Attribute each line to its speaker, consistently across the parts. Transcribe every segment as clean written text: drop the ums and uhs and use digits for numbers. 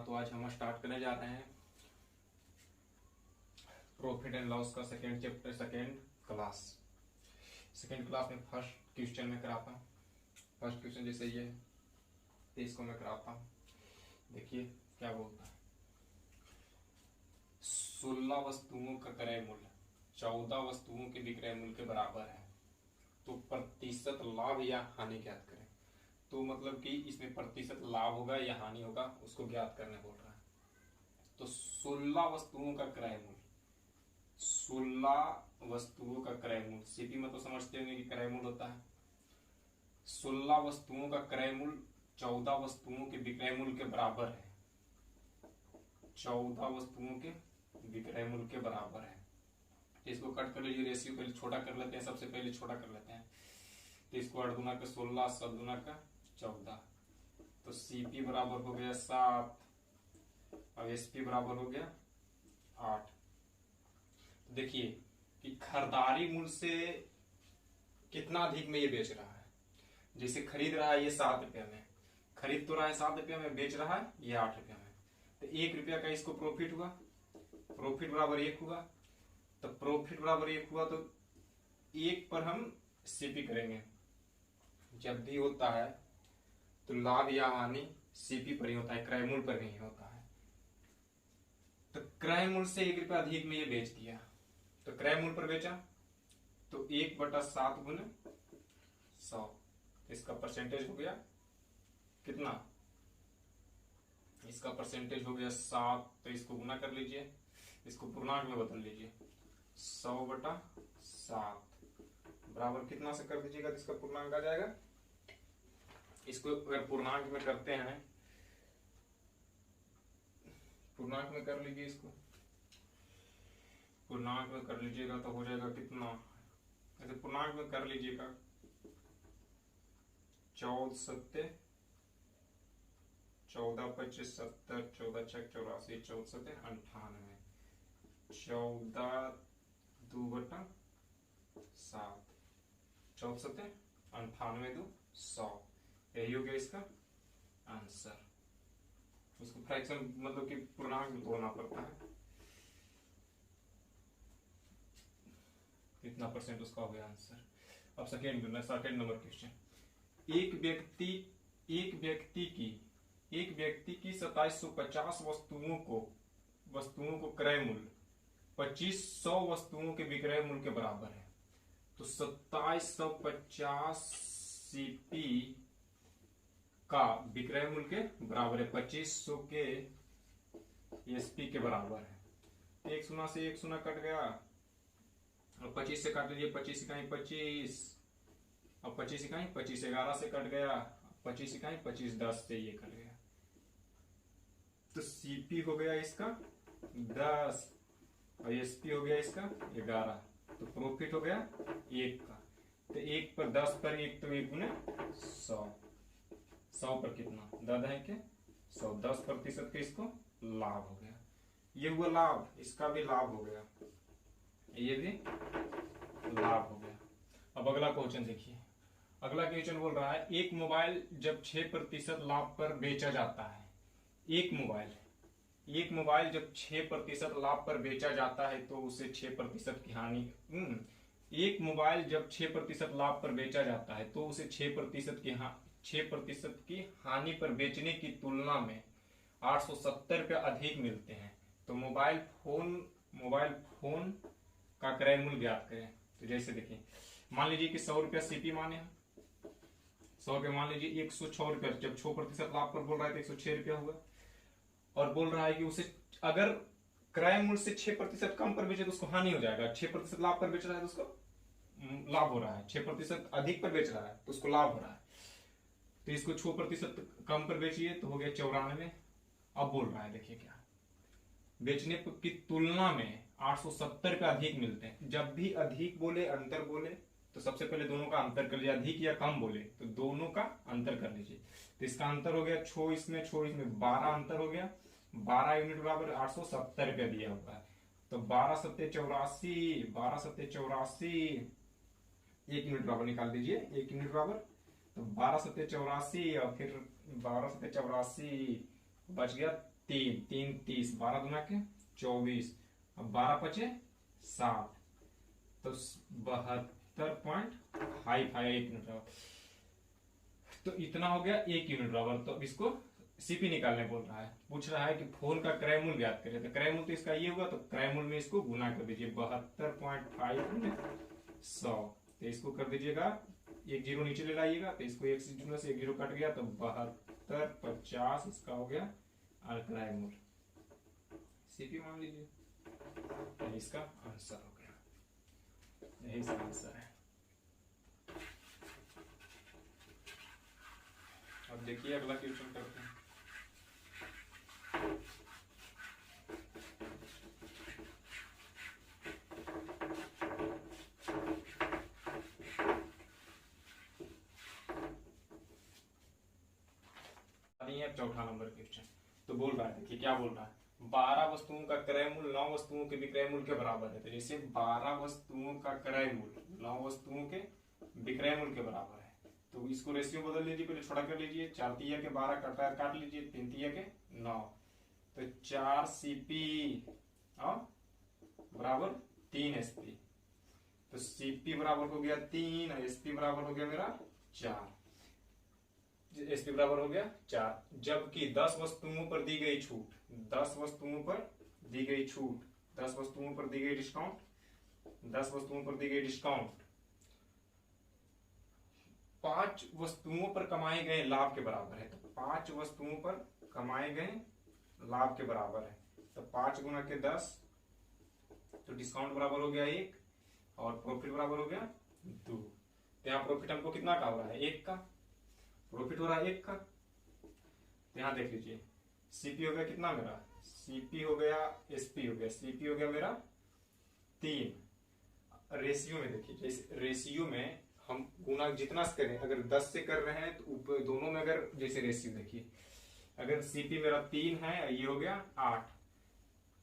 Speaker 1: तो आज हम स्टार्ट करने जा रहे हैं प्रॉफिट एंड लॉस का सेकेंड चैप्टर सेकेंड क्लास में फर्स्ट क्वेश्चन में कराता हूँ। फर्स्ट क्वेश्चन जैसे ये है तो इसको मैं कराता हूँ। देखिए क्या बोलता है, 16 वस्तुओं का क्रय मूल्य 14 वस्तुओं के विक्रय मूल्य के बराबर है, तो प्रतिशत लाभ या हानि ज्ञात करें। तो मतलब कि इसमें प्रतिशत लाभ होगा या हानि होगा उसको ज्ञात करने बोल रहा है। तो 16 वस्तुओं का क्रय मूल्य, 16 वस्तुओं का क्रय मूल्य, सीपी में तो समझते होंगे कि क्रय मूल्य होता है। 16 वस्तुओं का क्रय मूल्य 14 वस्तुओं के विक्रय मूल्य के बराबर है। 14 वस्तुओं के विक्रय मूल्य के बराबर है। तो इसको कट कर लीजिए, रेशियो पहले छोटा कर लेते हैं, सबसे पहले छोटा कर लेते हैं। तो इसको 8 गुना का 16, 7 गुना का 14, तो सीपी बराबर हो गया 7 और एसपी बराबर हो गया 8। तो देखिए कि खरीदारी मूल्य से कितना अधिक में ये बेच रहा है। जैसे खरीद रहा है ये 7 रुपया में, खरीद तो रहा है 7 रुपया में, बेच रहा है ये 8 रुपया में। तो 1 रुपया का इसको प्रॉफिट हुआ, प्रॉफिट बराबर 1 हुआ। तो प्रॉफिट बराबर 1 हुआ तो 1 पर हम सीपी करेंगे। जब भी होता है तो लाभ या हानि सीपी पर ही होता है, क्रय मूल्य पर नहीं होता है। तो क्रय मूल्य से 1 रुपया अधिक में ये बेच दिया, तो क्रय मूल्य पर बेचा तो 1/7 गुना 100, इसका परसेंटेज हो गया कितना, इसका परसेंटेज हो गया 7। तो इसको गुना कर लीजिए, इसको पूर्णांक में बदल लीजिए, 100/7 बराबर कितना से कर दीजिएगा तो इसका पूर्णांक आ जाएगा। इसको अगर पूर्णांक में करते हैं, पूर्णांक में कर लीजिए, इसको पूर्णांक में कर लीजिएगा तो हो जाएगा कितना, ऐसे पूर्णांक में कर लीजिएगा 14 7 14 25 70 14 6 84 14 7 98 14 2/7 14 7 98 2 100, यही हो गया इसका आंसर। उसको फ्रैक्शन मतलब कि पूर्णांक में तोड़ना पड़ता है, कितना परसेंट उसका हो गया आंसर। अब सेकेंड नंबर क्वेश्चन, एक व्यक्ति की 2750 वस्तुओं को क्रय मूल्य 2500 वस्तुओं के विक्रय मूल्य के बराबर है। तो 2750 सीपी का विक्रय मूल्य के बराबर है, 2500 के एसपी के बराबर है। 1 शून्य से 1 शून्य कट गया और 25 से काट लीजिए, 25 इकाई 25 और 25 इकाई 25, 11 से कट गया, 25 इकाई 25, 10 से ये कट गया। तो सीपी हो गया इसका 10 और एसपी हो गया इसका 11, तो प्रॉफिट हो गया 1 का। तो 1 पर 10 पर 1 तो 1 गुने 100, 100 पर कितना 10 है के 100, 10% का इसको लाभ हो गया। ये हुआ लाभ, इसका भी लाभ हो गया, ये भी लाभ हो गया। अब अगला क्वेश्चन देखिए, अगला क्वेश्चन बोल रहा है एक मोबाइल जब 6% लाभ पर बेचा जाता है, एक मोबाइल जब 6% लाभ पर बेचा जाता है तो उसे 6% की हानि, एक मोबाइल जब 6% लाभ पर बेचा जाता है तो उसे 6% की हानि पर बेचने की तुलना में 870 रुपया अधिक मिलते हैं। तो मोबाइल फोन का क्रय मूल्य ज्ञात करें। तो जैसे देखिए, मान लीजिए कि 100 रुपया सीपी माने, 100 रुपया मान लीजिए, 106 रुपया जब 6% लाभ पर बोल रहा है तो 106 रुपया हुआ। और बोल रहा है कि उसे अगर क्रय मूल्य से 6% कम पर बेचे तो उसको हानि हो जाएगा, 6% लाभ पर बेच रहा है तो उसको लाभ हो रहा है, 6% अधिक पर बेच रहा है तो उसको लाभ हो रहा है। तो इसको 6% कम पर बेचिए तो हो गया 94। अब बोल रहा है देखिए क्या, बेचने की तुलना में 870 रुपया अधिक मिलते हैं। जब भी अधिक बोले अंतर बोले तो सबसे पहले दोनों का अंतर कर लीजिए, अधिक या कम बोले तो दोनों का अंतर कर लीजिए। तो इसका अंतर हो गया 6 इसमें 12 अंतर हो गया, 12 यूनिट बराबर 870 रुपया दिया हुआ है। तो 12 सत्ते 84, 12 सत्ते 84, 1 यूनिट बराबर निकाल दीजिए, 1 यूनिट बराबर तो 12 सत्ते 84 और फिर 12 सत्ते 84 बच गया तीन, तीन 30, 12 दूना के 24, अब 12 पचे 7, तो 72.55 तो इतना हो गया 1 यूनिट बराबर। तो अब इसको सीपी निकालने बोल रहा है, पूछ रहा है कि फोन का क्रय मूल्य ज्ञात करें। तो क्रय मूल्य तो इसका ये होगा, तो क्रय मूल्य में इसको गुना कर दीजिए 72.5 100, तो इसको कर दीजिएगा, एक जीरो नीचे ले लाइएगा, तो इसको एक से एक जीरो कट गया, तो 7250 इसका हो गया क्रय मूल्य, सीपी मान लीजिए। इसका आंसर हो गया, यही इसका आंसर है। अब देखिए अगला क्वेश्चन करते हैं। चौथा नंबर क्वेश्चन तो बोल रहा है, देखिए क्या बोल रहा है, 12 वस्तुओं का क्रय मूल्य 9 वस्तुओं के विक्रय मूल्य के बराबर है। तो जैसे 12 वस्तुओं का क्रय मूल्य 9 वस्तुओं के विक्रय मूल्य के बराबर है, तो इसको रेशियो बदल लीजिए, पहले छोटा कर लीजिए, 4 तिया के 12 काट लीजिए, 3 तिया के 9, तो 4 सीपी बराबर 3 एसपी, तो सीपी बराबर हो गया 3 और एसपी बराबर हो गया मेरा 4, एसपी बराबर हो गया 4। जबकि 10 वस्तुओं पर दी गई छूट, 10 वस्तुओं पर दी गई छूट, 10 वस्तुओं पर दी गई डिस्काउंट, 10 वस्तुओं पर दी गई डिस्काउंट 5 वस्तुओं पर कमाए गए लाभ के बराबर है। तो 5 वस्तुओं पर कमाए गए लाभ के बराबर है, तो 5 गुना के 10, तो डिस्काउंट बराबर हो गया 1 और प्रॉफिट बराबर हो गया 2। तो यहाँ प्रॉफिट हमको कितना का हो रहा है, 1 का प्रॉफिट हो रहा है 1 का। तो यहाँ देख लीजिए सीपी हो गया कितना मेरा, सीपी हो गया एसपी हो गया, सीपी हो गया मेरा 3। रेशियो में देखिए, जैसे रेशियो में हम गुना जितना से करें, अगर 10 से कर रहे हैं तो दोनों में अगर जैसे रेशियो देखिए, अगर सीपी मेरा 3 है, ये हो गया 8,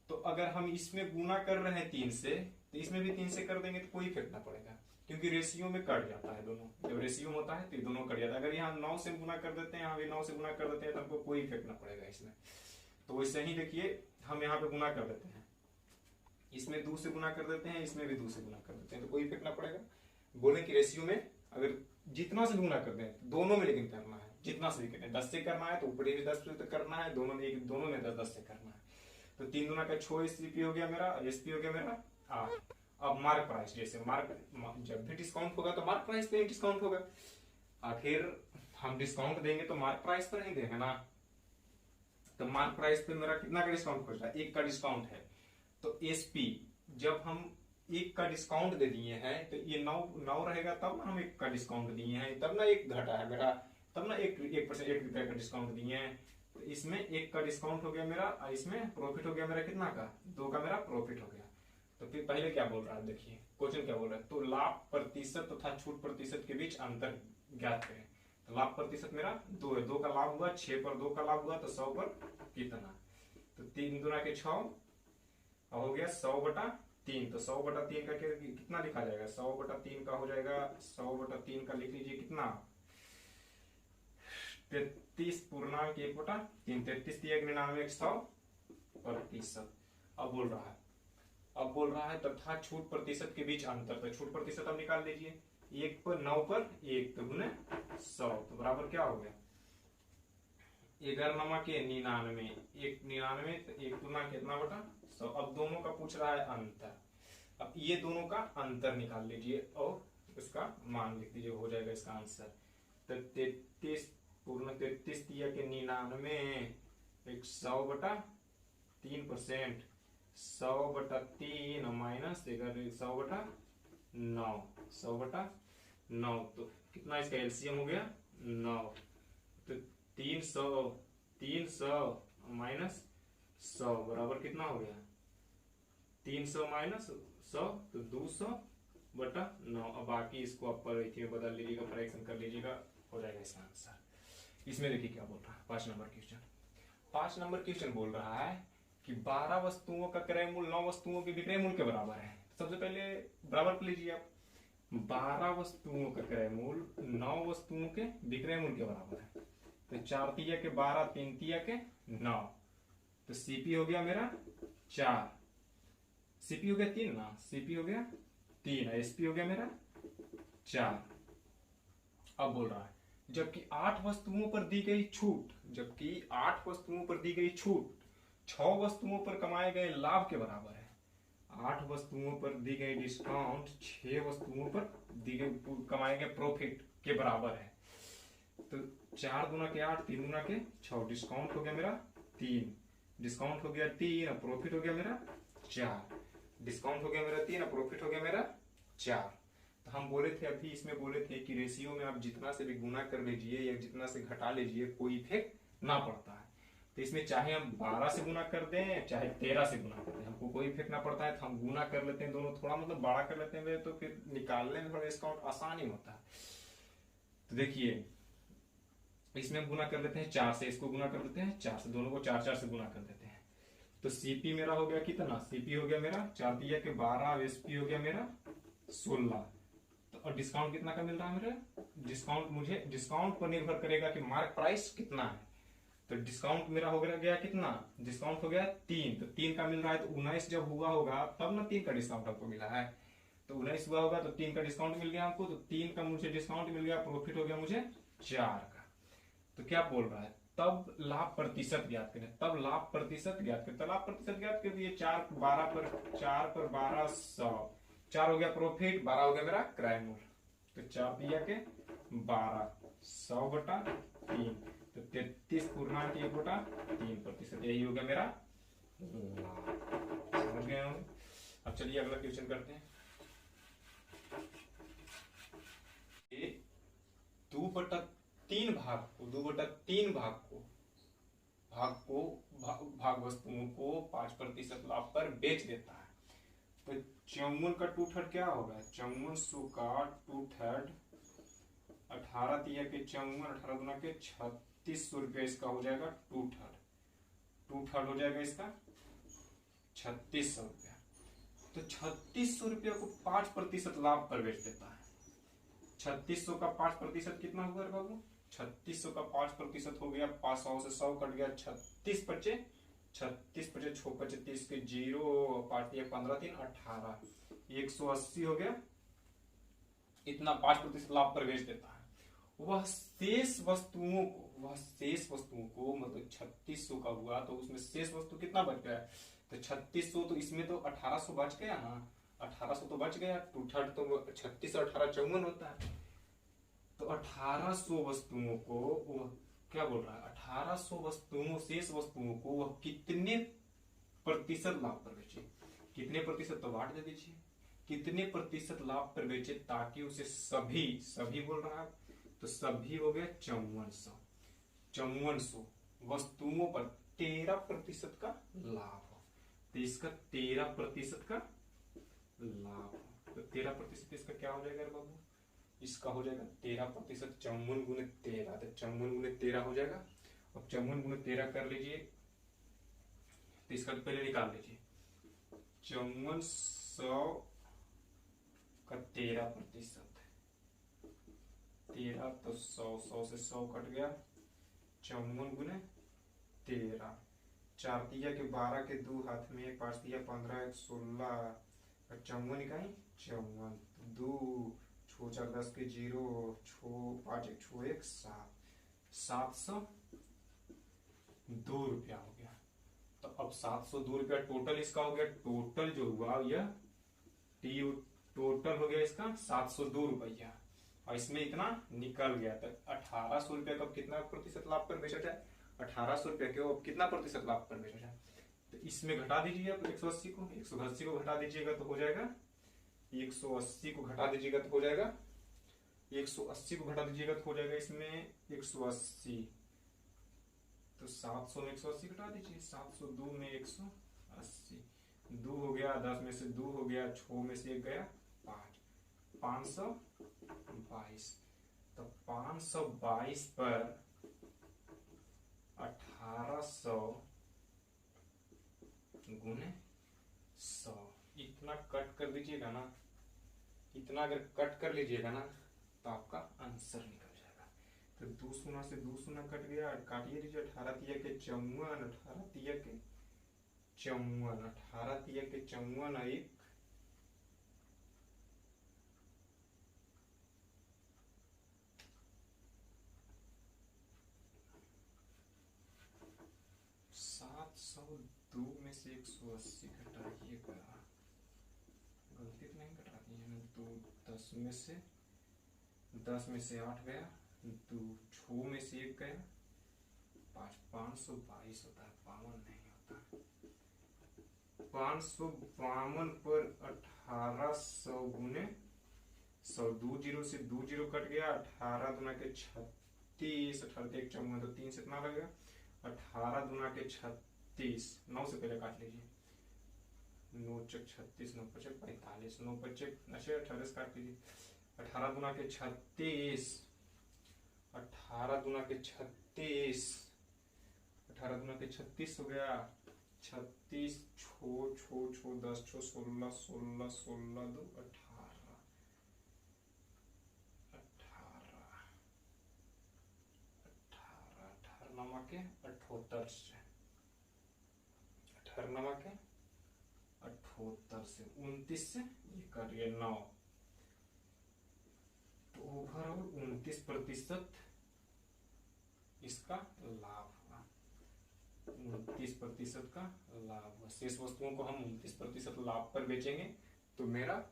Speaker 1: तो अगर हम इसमें गुना कर रहे हैं 3 से, तो इसमें भी 3 से कर देंगे तो कोई इफेक्ट ना पड़ेगा, क्योंकि रेशियो में कट जाता है दोनों, जब रेशियो होता है तो ये दोनों कट जाता है। अगर यहाँ 9 से गुना कर देते हैं, यहाँ भी 9 से गुना कर देते हैं, तो हमको कोई इफेक्ट ना पड़ेगा इसमें। तो वैसे ही देखिए हम यहाँ पे गुना कर देते हैं, इसमें 2 से गुना कर देते हैं, इसमें भी 2 से गुना कर देते हैं, तो कोई इफेक्ट ना पड़ेगा। बोले कि रेशियो में अगर जितना से गुना कर दें, दोनों में लेकिन करना है, जितना से भी करें, 10 से करना है तो ऊपर भी 10 से करना है, दोनों में 10 से करना है। तो 3 गुना का 6 एसपी हो गया मेरा, एसपी हो गया मेरा 8। अब मार्क प्राइस, जैसे जब भी डिस्काउंट होगा तो मार्क प्राइस पे डिस्काउंट होगा, आखिर हम डिस्काउंट देंगे तो मार्क प्राइस पर ही देंगे ना। तो मार्क प्राइस पे मेरा कितना का डिस्काउंट खोज रहा है, 1 का डिस्काउंट है, तो एसपी जब हम 1 का डिस्काउंट दे दिए हैं, तो ये 9 रहेगा, तब ना हम 1 का डिस्काउंट दिए हैं, तब ना 1 घटा है मेरा, तब ना 1% 1 रुपए का डिस्काउंट दिए हैं। तो इसमें 1 का डिस्काउंट हो गया मेरा, और इसमें प्रॉफिट हो गया मेरा कितना का, 2 का मेरा प्रॉफिट हो गया। तो फिर पहले क्या बोल रहा है, देखिए क्वेश्चन क्या बोल रहा है, तो लाभ प्रतिशत तथा छूट प्रतिशत के बीच अंतर ज्ञात करें। तो लाभ प्रतिशत मेरा 2 है, 2 का लाभ हुआ, 6 पर 2 का लाभ हुआ, तो 100 पर कितना, तो 3 गुना के 6 और हो गया 100/3, तो 100/3 का कितना लिखा जाएगा, 100/3 का हो जाएगा, 100/3 का लिख लीजिए कितना, 33.1/3, 33 दिया 99 100%। अब बोल रहा है तथा छूट प्रतिशत के बीच अंतर, तो छूट प्रतिशत अब निकाल लीजिए, 1 पर 9 पर 1 तो गुने 100, तो बराबर क्या हो गया 11 के 99, 1 99, तो 1 गुना कितना बटा 100। अब दोनों का पूछ रहा है अंतर, अब ये दोनों का अंतर निकाल लीजिए और उसका मान लिख दीजिए, हो जाएगा इसका आंसर। तो 33 दिया के 99, 100/3%, 100/3 माइनस 100/9, 100/9, तो कितना इसका एलसीएम हो गया 9, तो 300 माइनस 100 बराबर कितना हो गया, 300 माइनस 100, तो 200/9। अब बाकी इसको आप में बदल लीजिएगा, फ्रैक्शन कर लीजिएगा, हो जाएगा इसका आंसर। इसमें देखिए क्या बोल रहा है 5 नंबर क्वेश्चन। 5 नंबर क्वेश्चन बोल रहा है कि 12 वस्तुओं का क्रय मूल्य 9 वस्तुओं के विक्रय मूल्य के बराबर है। सबसे पहले बराबर कर लीजिए आप, 12 वस्तुओं का क्रय मूल्य 9 वस्तुओं के विक्रय मूल्य के बराबर है, तो 4 तिया के 12, 3 तिया के 9, तो सीपी हो गया मेरा 4, सीपी हो गया 3 ना, सीपी हो गया 3, एसपी हो गया मेरा 4। अब बोल रहा है जबकि 8 वस्तुओं पर दी गई छूट, जबकि 8 वस्तुओं पर दी गई छूट 6 वस्तुओं पर कमाए गए लाभ के बराबर है। 8 वस्तुओं पर दी गई डिस्काउंट 6 वस्तुओं पर दी गई कमाए गए प्रॉफिट के बराबर है। तो 4 दूना के 8, 3 दूना के 6, डिस्काउंट हो गया मेरा 3, डिस्काउंट हो गया 3 और प्रॉफिट हो गया मेरा 4, डिस्काउंट हो गया मेरा 3 और प्रॉफिट हो गया मेरा 4। तो हम बोले थे अभी इसमें बोले थे कि रेशियो में आप जितना से भी गुना कर लीजिए या जितना से घटा लीजिए कोई इफेक्ट ना पड़ता है। तो इसमें चाहे हम 12 से गुना कर दें चाहे 13 से गुना कर दें, हमको कोई इफेक्ट ना पड़ता है। तो हम गुना कर लेते हैं दोनों, थोड़ा मतलब बड़ा कर लेते हैं तो फिर निकालने में थोड़ा डिस्काउंट आसान ही होता है। तो देखिए इसमें गुना कर लेते हैं 4 से, इसको गुना कर लेते हैं 4 से, दोनों को 4 से गुना कर देते हैं। तो सीपी मेरा हो गया कितना, सीपी हो गया मेरा 4 दिया के 12, एसपी हो गया मेरा 16। तो और डिस्काउंट कितना का मिल रहा है मेरा, डिस्काउंट मुझे डिस्काउंट पर निर्भर करेगा कि मार्क प्राइस कितना है। तो डिस्काउंट मेरा हो गया कितना, डिस्काउंट हो गया 3, तो 3 का मिल रहा है। तो 19 जब हुआ होगा तब ना 3 का डिस्काउंट आपको मिला है। तो 19 हुआ होगा तो 3 का डिस्काउंट मिल गया हमको, तो 3 का मुझे डिस्काउंट मिल गया, प्रॉफिट हो गया मुझे 4 का। तो क्या बोल रहा है, तब लाभ प्रतिशत ज्ञात करें, तब लाभ प्रतिशत ज्ञात करें। तो लाभ प्रतिशत ज्ञात कर दिए 4 पर 12 100, 4 हो गया प्रॉफिट, 12 हो गया मेरा क्रय मूल्य। तो 4 दिया के 12, 100 बटा 3, तो 33.1/3%, यही हो गया मेरा लाभ। समझ गए होंगे। अब चलिए अगला क्वेश्चन करते हैं। 2/3 भाग वस्तुओं को 5% लाभ पर बेच देता है। तो 54 का 2/3 क्या होगा, 5400 का 2/3 18 दिया के 54, 18 गुना के 3600 रुपया इसका हो जाएगा 2/3 हो जाएगा इसका 3600 रुपया। तो 3600 रुपया को 5% लाभ पर बेच देता है। 3600 का 5% कितना हुआ बाबू, 3600 का 5% हो गया 500 से 100 कट गया 36 बचे 6 बचे 30 के 0, 5 दिया 15 3 18, 180 हो गया। इतना 5% लाभ पर बेच देता है। वह शेष वस्तुओं को मतलब 3600 का हुआ तो उसमें शेष वस्तु कितना बच गया, तो 3600, तो इसमें तो 1800 बच गया ना, 1800 तो बच गया, 2/3 तो 36 और 18 54 होता है। तो 1800 वस्तुओं को वह क्या बोल रहा है, 1800 वस्तुओं शेष वस्तुओं को वह कितने प्रतिशत लाभ पर बेचे, कितने प्रतिशत तो बांट दे दीजिए, कितने प्रतिशत लाभ पर बेचे ताकि उसे सभी बोल रहा है, तो सभी हो गया 5400 वस्तुओं पर 13% का लाभ हो। तो इसका 13% का लाभ, तो 13% इसका क्या हो जाएगा बाबू, इसका हो जाएगा 13%, 54 गुने 13, तो 54 गुने 13 हो जाएगा। अब 54 गुने 13 कर लीजिए, तो इसका पहले निकाल लीजिए, 5400 का 13%, 13 तो 100 से 100 कट गया, 54 गुने 13, 4 दिया के 12 के 2 हाथ में, 5 दिया 15 1 16, 54 इकाई 54, 2 6 4 10 के 0, 5 1 6 1 7, 702 रुपया हो गया। तो अब 702 रुपया टोटल इसका हो गया, टोटल जो हुआ यह टोटल हो गया इसका 702 रुपया, और इसमें इतना निकल गया। तो 1800 रुपया का कितना प्रतिशत लाभ पर बेचा जाए, 1800 रुपया के कितना प्रतिशत लाभ पर बेचा जाए, तो इसमें घटा दीजिए आप 180 को, 180 को घटा दीजिएगा तो हो जाएगा 180 को घटा दीजिएगा तो हो जाएगा 180 को घटा दीजिएगा तो हो जाएगा इसमें 180, तो 700 में 180 घटा दीजिए, 702 में 180, 2 हो गया, 10 में से 2 हो गया, 6 में से 1 गया 5, 522। तो 522 पर 1800 गुने 100, इतना कट कर दीजिएगा ना, इतना अगर कट कर लीजिएगा ना तो आपका आंसर निकल जाएगा। तो 2 शून्य से 2 शून्य कट गया, काटिए दीजिए, 18 तिया के 54, 18 तिया के 54, 18 तिया के 54 एक 702 में से 180 घटाइएगा, गलती तो नहीं घटा दी है ना। 10 में से 8 गया, 6 में से 1 गया, 522 होता है, 52 नहीं होता। 552 पर 1800 गुने 100, 2 जीरो से 2 जीरो कट गया, 18 दुना के 36, 18 एक 54 तो 3 से इतना लगेगा, 18 दुना के 36, 9 से पहले काट लीजिए, 9 चक 36, 9 पचक 45, 9 पचक 18 से काट लीजिए, 18 दुना के 36, 18 दुना के 36, 18 दुना के 36 हो गया, 36 छो 10 छो 16, 16 16 2 18, 18 नमा के 78 से, 18 नमा के 78 से 29 से ये कर गया 9, तो ओवरऑल 29% इसका लाभ हुआ, 29% का लाभ हुआ। शेष वस्तुओं को हम 29% लाभ पर बेचेंगे तो मेरा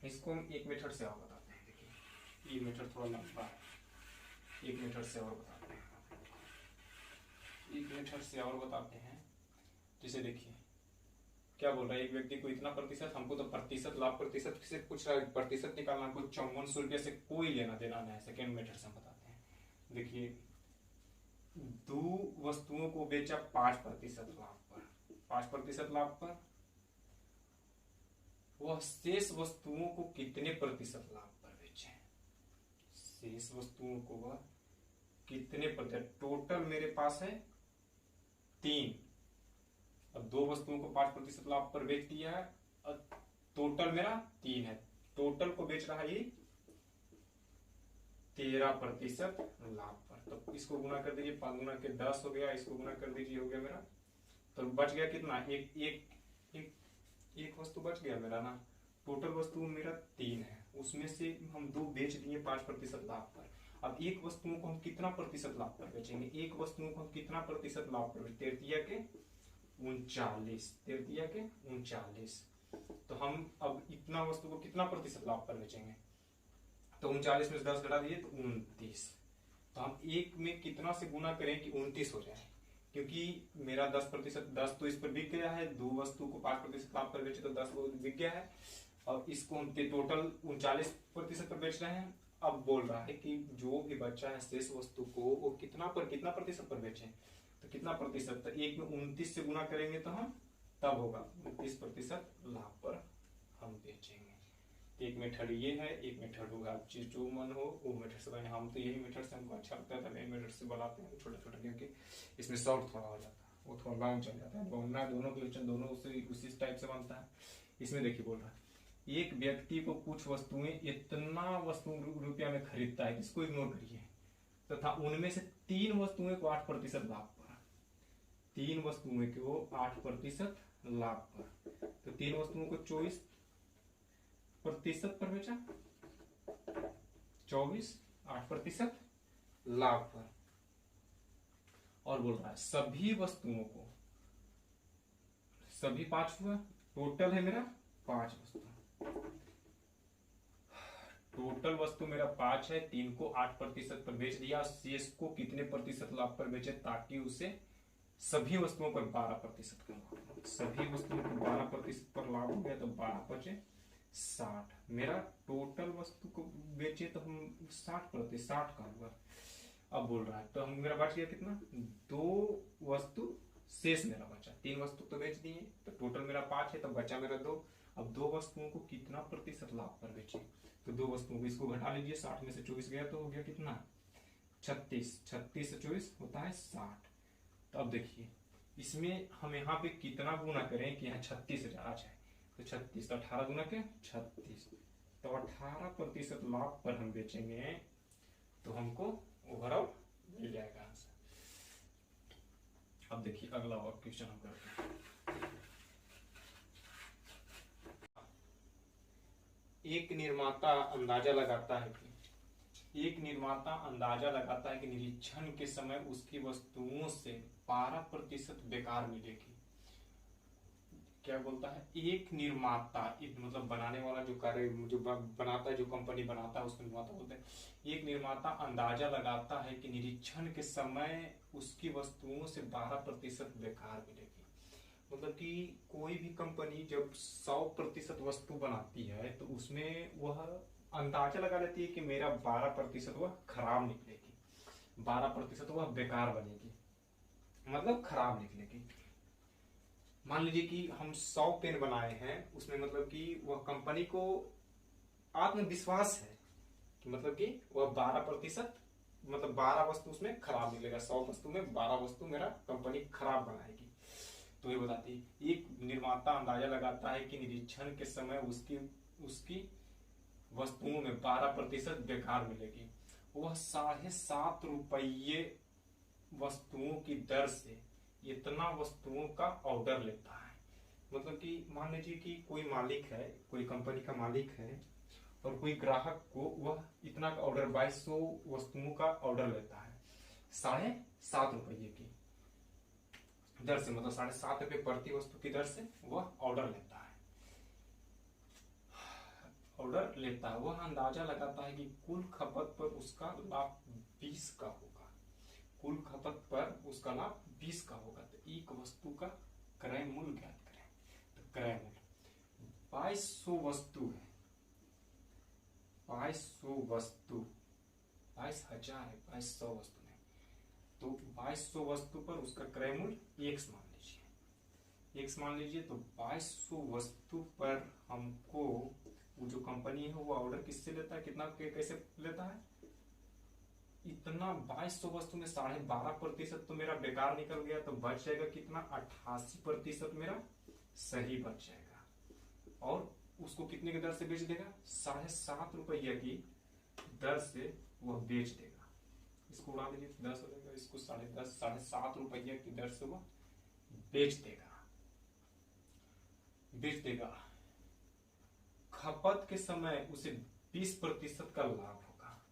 Speaker 1: इसको हम एक मेथड से और बताते हैं। देखिए ये मेथड थोड़ा लंबा है, एक मेथड से और बताते हैं, एक मेथड से और बताते हैं। जैसे देखिए क्या बोल रहा है, एक व्यक्ति को इतना प्रतिशत, हमको तो प्रतिशत लाभ प्रतिशत से पूछ रहा है, प्रतिशत निकालना, कुछ 5400 रुपये से कोई लेना देना नहीं है। सेकेंड मेथड से हम बताते हैं। देखिए 2 वस्तुओं को बेचा 5% लाभ पर, 5% लाभ पर, वह शेष वस्तुओं को कितने प्रतिशत लाभ पर बेचे, शेष वस्तुओं को वह कितने प्रतिशत, टोटल मेरे पास है 3, अब 2 वस्तुओं को 5% लाभ पर बेच दिया है, अब टोटल मेरा 3 है, टोटल को बेच रहा है ये 13% लाभ पर, तो इसको गुना कर दीजिए, 5 गुना के 10 हो गया, इसको गुना कर दीजिए, हो गया मेरा, तो बच गया कितना, एक वस्तु बच गया मेरा ना। टोटल वस्तु मेरा 3 है, उसमें से हम 2 बेच दिए 5% लाभ पर। अब एक वस्तुओं को हम कितना प्रतिशत लाभ पर बेचेंगे, एक वस्तुओं को हम कितना प्रतिशत लाभ पर, 33 के 39, 33 के 39, तो हम अब इतना वस्तु को कितना प्रतिशत लाभ पर बेचेंगे, तो 39 में से 10 घटा दिए तो 29, तो हम एक में कितना से गुना करें कि 29 हो जाए, क्योंकि मेरा 10%, 10 तो इस पर बिक गया है, 2 वस्तु को 5% लाभ पर बेचे तो 10 बिक गया है, और इसको हम टोटल 39% पर बेच रहे हैं। अब बोल रहा है कि जो भी बचा है शेष वस्तु को वो कितना प्रतिशत पर बेचें, तो कितना प्रतिशत, तो एक में 29 से गुना करेंगे तो हम तब होगा 29% लाभ पर हम बेचेंगे। एक मेथड ये है, एक मेथड होगा, आप चीज जो मन हो वो मेथड से बनाए। हम तो यही मेथड से हमको अच्छा लगता है, नए मेथड से बनाते हैं छोटे छोटे, क्योंकि इसमें शॉर्ट थोड़ा हो जाता है, वो थोड़ा लॉन्ग चल जाता है, बनना दोनों क्वेश्चन दोनों उसी टाइप से बनता है। इसमें देखिए बोल रहा है एक व्यक्ति को कुछ वस्तुएं इतना वस्तु रुपया में खरीदता है, इसको इग्नोर करिए, तथा उनमें से 3 वस्तुएं को 8% लाभ पर, 3 वस्तुएं को 8% लाभ पर, तो 3 वस्तुओं को 24% पर बेचा, 24, 8% लाभ पर, और बोल रहा है सभी वस्तुओं को, सभी 5 हुआ, टोटल है मेरा 5 वस्तु, टोटल वस्तु मेरा 5 है, 3 को 8% पर बेच दिया, शेष को कितने प्रतिशत लाभ पर बेचे, ताकि उसे सभी वस्तुओं पर 12% का लाभ, सभी वस्तुओं को 12% पर लाभ हो गया, तो 12 बचे 60, मेरा टोटल वस्तु को बेचे तो हम 60% का हुआ। अब बोल रहा है तो हम मेरा बच गया कितना, 2 वस्तु शेष मेरा बचा, 3 वस्तु तो बेच दिए, तो टोटल मेरा 5 है, तो बचा मेरा 2। अब 2 वस्तुओं को कितना प्रतिशत लाभ पर बेचे, तो 2 वस्तुओं को इसको घटा लीजिए, 60 में से 24 गया तो हो गया कितना 36, 36 से 24 होता है 60। तो अब देखिए इसमें हम यहाँ पे कितना गुना करें कि यहाँ 36 आ जाए, तो 36, तो 18 गुना के 36, तो 18% लाभ पर हम बेचेंगे, तो हमको ओवरऑल मिल जाएगा आंसर। अब देखिए अगला और क्वेश्चन हम करते हैं। एक निर्माता अंदाजा लगाता है कि निरीक्षण के समय उसकी वस्तुओं से 12% बेकार मिलेगी। क्या बोलता है? एक निर्माता, मतलब बनाने वाला जो कार्य जो बनाता है, जो कंपनी बनाता है उसको निर्माता बोलते हैं। एक निर्माता अंदाजा लगाता है कि निरीक्षण के समय उसकी वस्तुओं से 12% बेकार मिलेगी। मतलब कि कोई भी कंपनी जब 100% वस्तु बनाती है तो उसमें वह अंदाजा लगा लेती है कि मेरा 12% वह खराब निकलेगी, 12% वह बेकार बनेगी, मतलब खराब निकलेगी। मान लीजिए कि हम 100 पेन बनाए हैं, उसमें मतलब कि वह कंपनी को आत्मविश्वास है कि मतलब कि वह 12%, मतलब 12 वस्तु उसमें खराब निकलेगा, 100 वस्तु में 12 वस्तु मेरा कंपनी खराब बनाएगी। तो ये बताती है एक निर्माता अंदाजा लगाता है कि निरीक्षण के समय उसकी वस्तुओं में 12% बेकार मिलेगी। वह 7.5 रुपये वस्तुओं की दर से इतना वस्तुओं का ऑर्डर लेता है। मतलब कि मान लीजिए कि कोई मालिक है, कोई कंपनी का मालिक है और कोई ग्राहक को वह इतना का ऑर्डर 2200 वस्तुओं का ऑर्डर लेता है 7.5 रुपये की दर से, मतलब 7.5 रुपये प्रति वस्तु की दर से वह ऑर्डर लेता है। वह अंदाजा लगाता है कि कुल खपत पर उसका लाभ 20 का होगा। कुल खपत पर उसका लाभ 20 का होगा। तो एक वस्तु का क्रय मूल्य ज्ञात करें। तो क्रय मूल्य 2200 वस्तु है, 2200 वस्तु, 22,000 है, 2200 वस्तु नहीं। तो 2200 वस्तु पर उसका क्रय मूल्य X मान लीजिए, X मान लीजिए। तो 2200 वस्तु पर हमको वो जो कंपनी है वो ऑर्डर किससे लेता है, कितना कैसे लेता है? इतना 2200 वस्तु में 12.5% तो मेरा बेकार निकल गया, तो बच जाएगा कितना? 88% मेरा सही बच जाएगा। और उसको कितने की दर से बेच देगा? 7.5 रुपये की दर से वह बेच देगा। इसको उड़ा दीजिए, 10 हो जाएगा। इसको 10.5 7.5 रुपये की दर से वह बेच देगा। खपत के समय उसे 20% का लाभ होगा।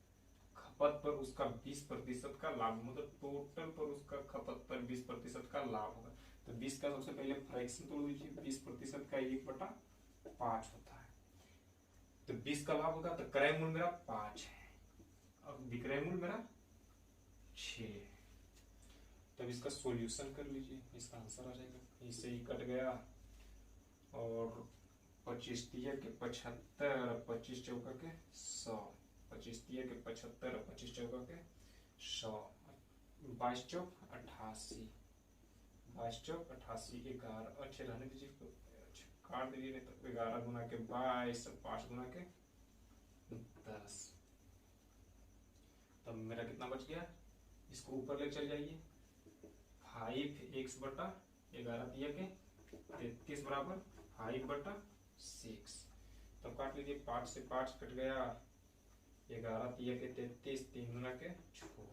Speaker 1: खपत पर उसका 20% का लाभ, मतलब टोटल पर उसका खपत पर 20% का लाभ होगा। तो 20 का सबसे पहले फ्रैक्शन तोड़ दीजिए, 20% का 1/5 होता है। तो 20 का लाभ होगा। तो क्रय मूल्य मेरा 5 है, अब विक्रय मूल्य मेरा 6 है। तब इसका सॉल्यूशन कर लीजिए, इसका आंसर आ जाएगा। इससे ही कट गया और 25 के 75, 25 चौका के 100, 25 के 75, 25 चौका के 100, 22 चौक 88, 22 चौक 88, 11 अच्छे रहने दीजिए, काट दीजिए, नहीं तो 11 गुना के 22, 5 गुना के 10। तब मेरा कितना बच गया? इसको ऊपर ले चल जाइए, 5x/11 दिया के 33 बराबर 5/6। तब काट लीजिए, 5 से 5 कट गया, 11 दिया के 33, 3 गुना के 6,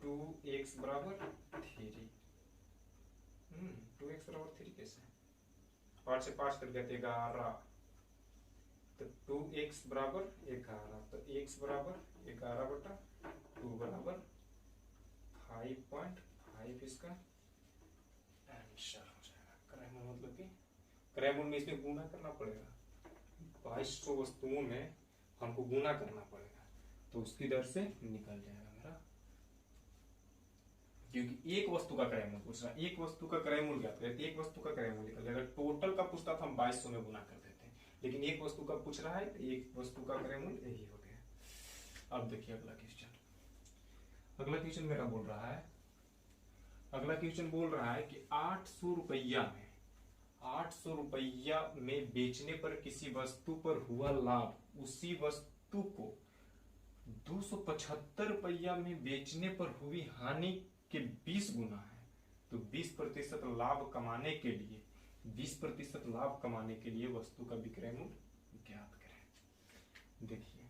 Speaker 1: 2x बराबर 3। 2x बराबर 3 कैसे? 5 से 5 कट गया तो 11, तो 2x बराबर 11। तो x बराबर 11/2 बराबर 5.5 इसका आंसर हो जाएगा। क्रय मूल्य मतलब कि क्रय मूल्य में इसमें गुना करना पड़ेगा, 2200 वस्तुओं में हमको गुना करना पड़ेगा, तो उसकी दर से निकल जाएगा मेरा। क्योंकि एक वस्तु का क्रय मूल्य पूछ रहा है, एक वस्तु का क्रय मूल्य क्या, एक वस्तु का क्रय मूल्य निकल जाएगा। टोटल का पूछता था हम 2200 में गुना कर देते हैं, लेकिन एक वस्तु का पूछ रहा है तो एक वस्तु का क्रय मूल्य यही हो गया। अब देखिए अगला क्वेश्चन। अगला क्वेश्चन मेरा बोल रहा है, अगला क्वेश्चन बोल रहा है कि 800 रुपया में बेचने पर किसी वस्तु पर हुआ लाभ उसी वस्तु को 275 रुपया में बेचने पर हुई हानि के 20 गुना है। तो 20% लाभ कमाने के लिए 20% लाभ कमाने के लिए वस्तु का विक्रय मूल्य ज्ञात करें। देखिए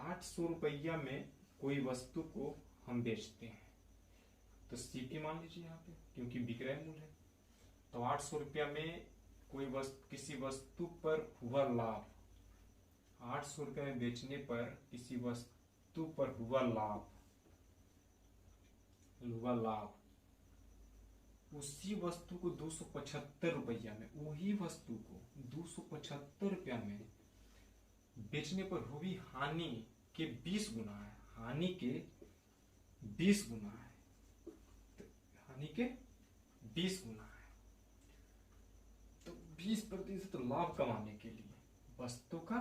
Speaker 1: 800 रुपया में कोई वस्तु को हम बेचते हैं, तो तो सीपी मान लीजिए यहाँ पे, क्योंकि विक्रय मूल्य है। तो 800 रुपया में कोई किसी वस्तु पर हुआ लाभ, 800 रुपया में बेचने पर किसी वस्तु पर हुआ लाभ, उसी वस्तु को 275 रुपया में, वही वस्तु को 275 रुपया में बेचने पर हुई हानि के 20 गुना है, हानि के 20 गुना है, तो हानि के 20 गुना है। तो 20% लाभ कमाने के लिए, वस्तु का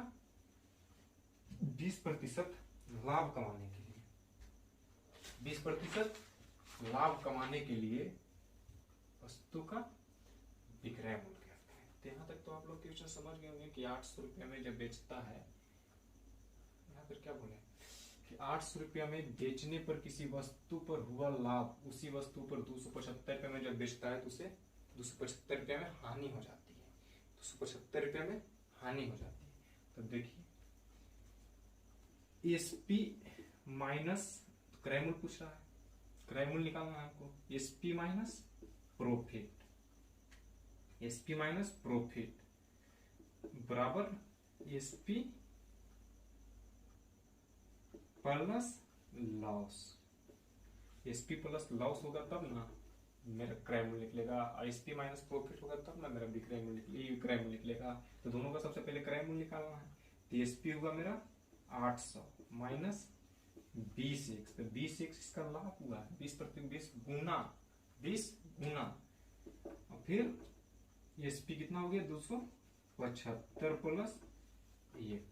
Speaker 1: 20% लाभ कमाने के लिए, 20% लाभ कमाने के लिए वस्तु का विक्रय मूल्य कहते हैं। तो यहाँ तक तो आप लोग क्वेश्चन समझ गए होंगे कि 800 रुपया में जब बेचता है, यहाँ पर क्या बोले कि 800 रुपया में बेचने पर किसी वस्तु पर हुआ लाभ, उसी वस्तु पर 275 रुपये में जब बेचता है तो उसे 275 रुपये में हानि हो जाती है, 275 रुपये में हानि हो जाती है। तो देखिए एसपी माइनस क्रय मूल्य पूछ रहा है, क्रय मूल्य निकालना है हमको, SP minus profit, SP minus profit बराबर SP plus loss, SP plus loss होगा तब ना मेरा क्रय मूल्य निकलेगा, एसपी माइनस प्रॉफिट होगा तब ना मेरा विक्रय मूल्य निकलेगा। तो दोनों का सबसे पहले क्रय मूल्य निकालना है। तो एसपी होगा मेरा 800 माइनस 20x, तो 20x इसका लाभ हुआ, 20 गुना, 20 गुना, और फिर एसपी कितना हो गया 275 प्लस x,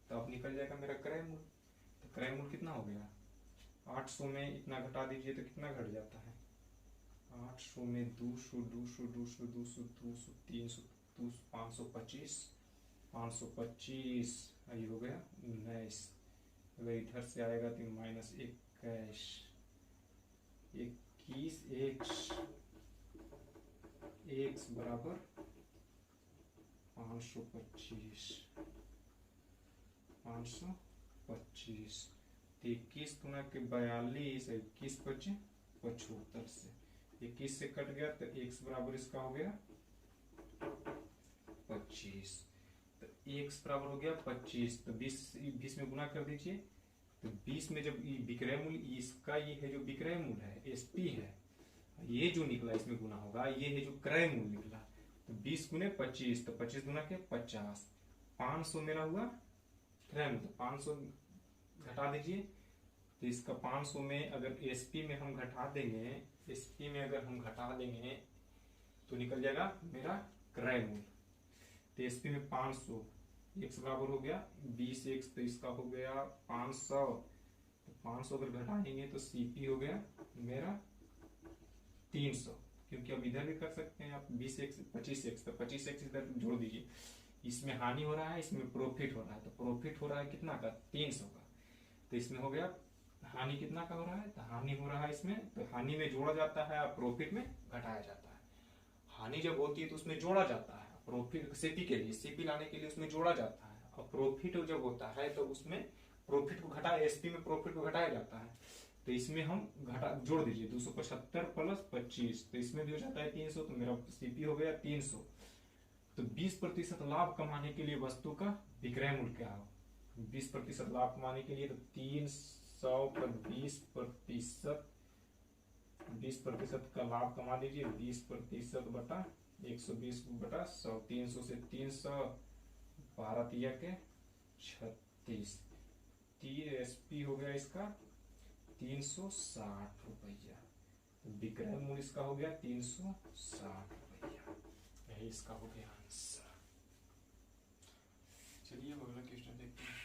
Speaker 1: तो अब निकल जाएगा मेरा क्रय मूल्य। तो क्रय मूल्य कितना हो गया, 800 में इतना घटा दीजिए तो कितना घट जाता है, 800 में 200 200 200 200 200 300 525 525, ये हो गया 19। अगर इधर से आएगा तो माइनस 21, 21x बराबर 525, 525, 21 गुना के 42, 21 बचे 75 से, 21 से कट गया तो x बराबर इसका हो गया 25, तो x बराबर हो गया 25, तो 20 में गुना कर दीजिए। तो 20 में जब विक्रय मूल्य इसका, ये है जो विक्रय मूल्य है एसपी है, ये जो निकला इसमें गुना होगा, ये है जो क्रय मूल्य निकला। तो 20 गुने 25, तो 25 गुना के 50, 500 मेरा हुआ क्रय मूल्य, 500 घटा दीजिए। तो इसका 500 में अगर एसपी में हम घटा देंगे, एसपी में अगर हम घटा देंगे तो निकल जाएगा मेरा क्रय मूल्य। तो एसपी में 500, x बराबर हो गया 20x, तो इसका हो गया 500, तो 500 अगर घटाएंगे तो सीपी हो गया मेरा 300, क्योंकि अब इधर भी कर सकते हैं आप 20x 25x, तो 25x इधर जोड़ दीजिए, इसमें हानि हो रहा है, इसमें प्रॉफिट हो रहा है, तो प्रॉफिट हो रहा है कितना का 300 का, तो इसमें हो गया हानि कितना का हो रहा है, तो हानि हो रहा है इसमें, तो हानि में जोड़ा जाता है और प्रॉफिट में घटाया जाता है। हानि जब होती है तो उसमें जोड़ा जाता है, प्रॉफिट सीपी के लिए, सीपी लाने के लिए उसमें जोड़ा जाता है, और प्रॉफिट जब होता है तो उसमें प्रॉफिट को घटा, एसपी में प्रॉफिट को घटाया जाता है। तो इसमें हम जोड़ दीजिए 275 प्लस 25, तो इसमें भी हो जाता है 300, तो मेरा सीपी हो गया 300। तो 20% लाभ कमाने के लिए वस्तु का विक्रय मूल्य क्या हो, 20% लाभ कमाने के लिए तो 300 पर 20% का लाभ कमा दीजिए, 20% बटा 120 बटा 100, 300 से 300, 12 तिया के 36, एसपी हो गया इसका 360 रुपया, विक्रय मूल्य इसका हो गया 360 रुपया, यही इसका हो गया आंसर। चलिए अगला क्वेश्चन देखते हैं।